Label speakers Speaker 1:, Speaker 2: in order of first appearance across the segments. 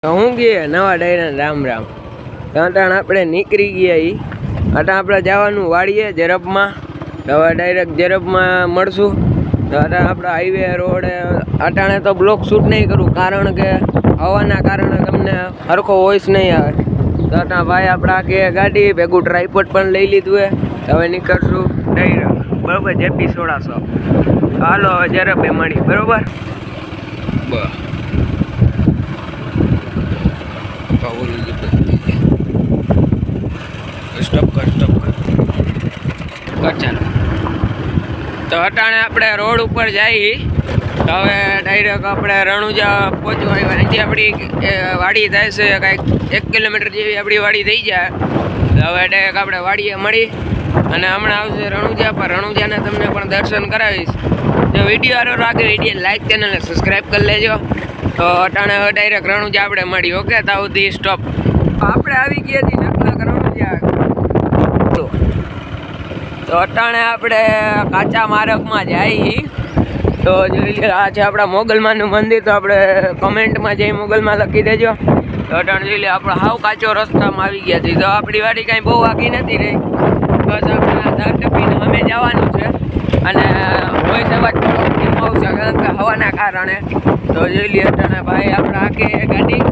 Speaker 1: હું ગયા નવા ડાયરા રામ રામ ત્યાં આપણે નીકળી ગયા અટાણ આપણે જવાનું વાડીએ જરબમાં હવે ડાયરેક્ટ જરબમાં મળશું અટાણ આપણે હાઈવે રોડે અટાણે તો બ્લોક શૂટ નહીં કરું કારણ કે હવાના કારણે તમને સરખો વોઇસ નહીં આવે તો અટાણ ભાઈ આપણે આખી ગાડી ભેગું ટ્રાયપોડ પણ લઈ લીધું હવે નીકળશું ડાયરેક્ટ બરાબર જેપી 1600 હાલો હવે જરબે મળી બરાબર બસ સ્ટોપ કર ચાલો તો અટાણે આપણે રોડ ઉપર જઈએ હવે ડાયરેક્ટ આપણે રણુજા પહોંચવા અહીંથી આપણી વાડી થાય છે કાંઈક 1 કિલોમીટર જેવી આપણી વાડી થઈ જાય તો હવે ડાયરેક્ટ આપણે વાડીએ મળી અને હમણાં આવશે રણુજા પર રણુજાને તમને પણ દર્શન કરાવીશ જો વિડીયો સારો લાગે વિડીયો લાઈક ચેનલને સબસ્ક્રાઈબ કરી લેજો તો અટાણે હવે ડાયરેક્ટ રણુજા આપણે મળી ઓકે તાવથી સ્ટોપ આપણે આવી ગયા છીએ નકલા રણુજા તો અટાણે આપણે કાચા માર્ગમાં જઈએ તો જોઈ લે આ છે આપણા મોગલમાનું મંદિર તો આપણે કમેન્ટમાં જઈ મોગલમાં લખી દેજો તો અટાણે જોઈ લે આપણે હાવ કાચો રસ્તામાં આવી ગયા છીએ તો આપણી વાડી કાંઈ બહુ આગી નથી રહી બસ આપણે ધાર ટપીને અમે જવાનું છે અને વોઇસ અવાજ થોડો આવશે કારણ કે હવાના કારણે તો જોઈ લે અટાણે ભાઈ આપણે આખી ગાડી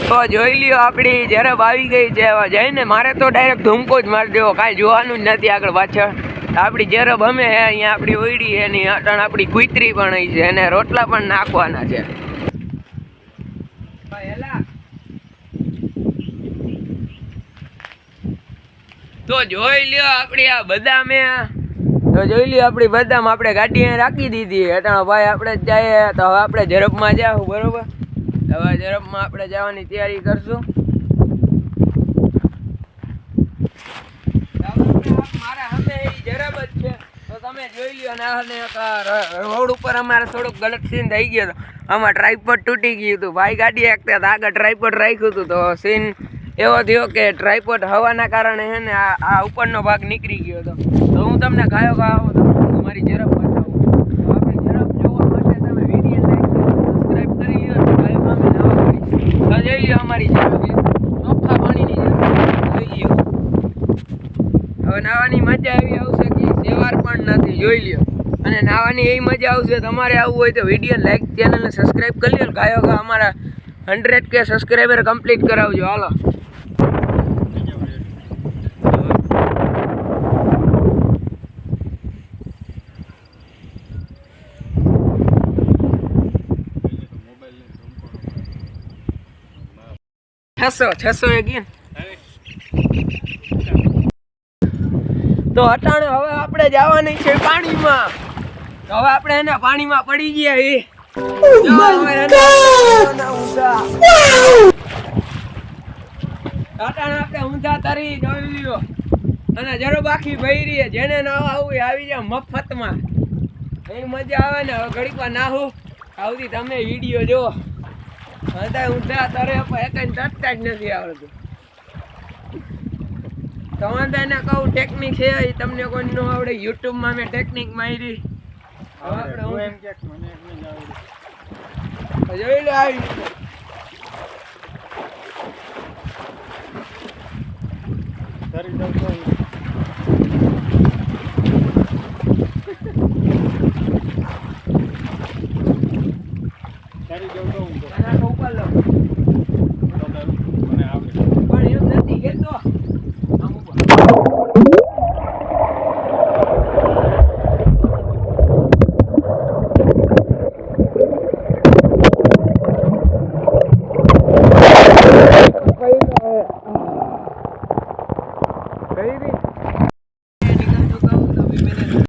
Speaker 1: તો જોઈ લ્યો આપણી જરબ આવી ગઈ છે જઈને મારે તો ડાયરેક્ટ ધૂમકો જ મારી દેવો કાંઈ જોવાનું જ નથી આગળ પાછળ આપણી જરબ અમે અહીંયા આપણી ઓયડી એની અટાણ આપણી કુતરી પણ છે અને રોટલા પણ નાખવાના છે તો જોઈ લ્યો આપણી આ બદામે તો જોઈ લ્યો આપણી બદામ આપણે ગાડી રાખી દીધી અટાણ ભાઈ આપણે જઈએ તો હવે આપણે જરબમાં જાવ બરોબર હવે જરબમાં આપણે જવાની તૈયારી કરશું મારા સામે જરબ જ છે તો તમે જોઈ લ્યો અને રોડ ઉપર અમારે થોડુંક ગલત સીન થઈ ગયો હતો આમાં ટ્રાયપોડ તૂટી ગયું હતું ભાઈ ગાડી એકતા આગળ ટ્રાયપોડ રાખ્યું હતું તો સીન એવો થયો કે ટ્રાયપોડ હવાના કારણે છે ને આ ઉપરનો ભાગ નીકળી ગયો હતો તો હું તમને ગાયો મારી જરબ બતાવું આપણી જરબ જોવા માટે તમે વિડીયો લાઈક સબસ્ક્રાઈબ કરી લ્યો તો ગાયો સામે નવા પડી તો જોઈ લ્યો અમારી જરબ ચોખ્ખા પાણીની જરબ જોઈ લ્યો હવે નાવાની મજા એવી આવશે કે સેવાર પણ નથી જોઈ લ્યો અને નાવાની એવી મજા આવશે તમારે આવવું હોય તો વિડીયો લાઈક ચેનલને સબસ્ક્રાઈબ કરી લ્યો ગાયો અમારા 100K સબસ્ક્રાઈબર કમ્પ્લીટ કરાવજો હાલો છસો again તો અટાણે હવે આપણે જવાની છે પાણીમાં તો હવે આપણે એના પાણીમાં પડી ગયા અટાણે આપણે ઊંધા તરી જોઈ લ્યો અને જરોબ આખી ભરી જેને નાવા આવું આવી જાય મફતમાં એ મજા આવે ને હવે ઘડીકમાં નાહું આવતી તમે વિડીયો જો ઊંધા તરે એક તરતા જ નથી આવડતું તમારે એને કહું ટેકનિક છે એ તમને કોઈ ન આવડે યુટ્યુબમાં મેં ટેકનિક મારી જોઈ લો આવી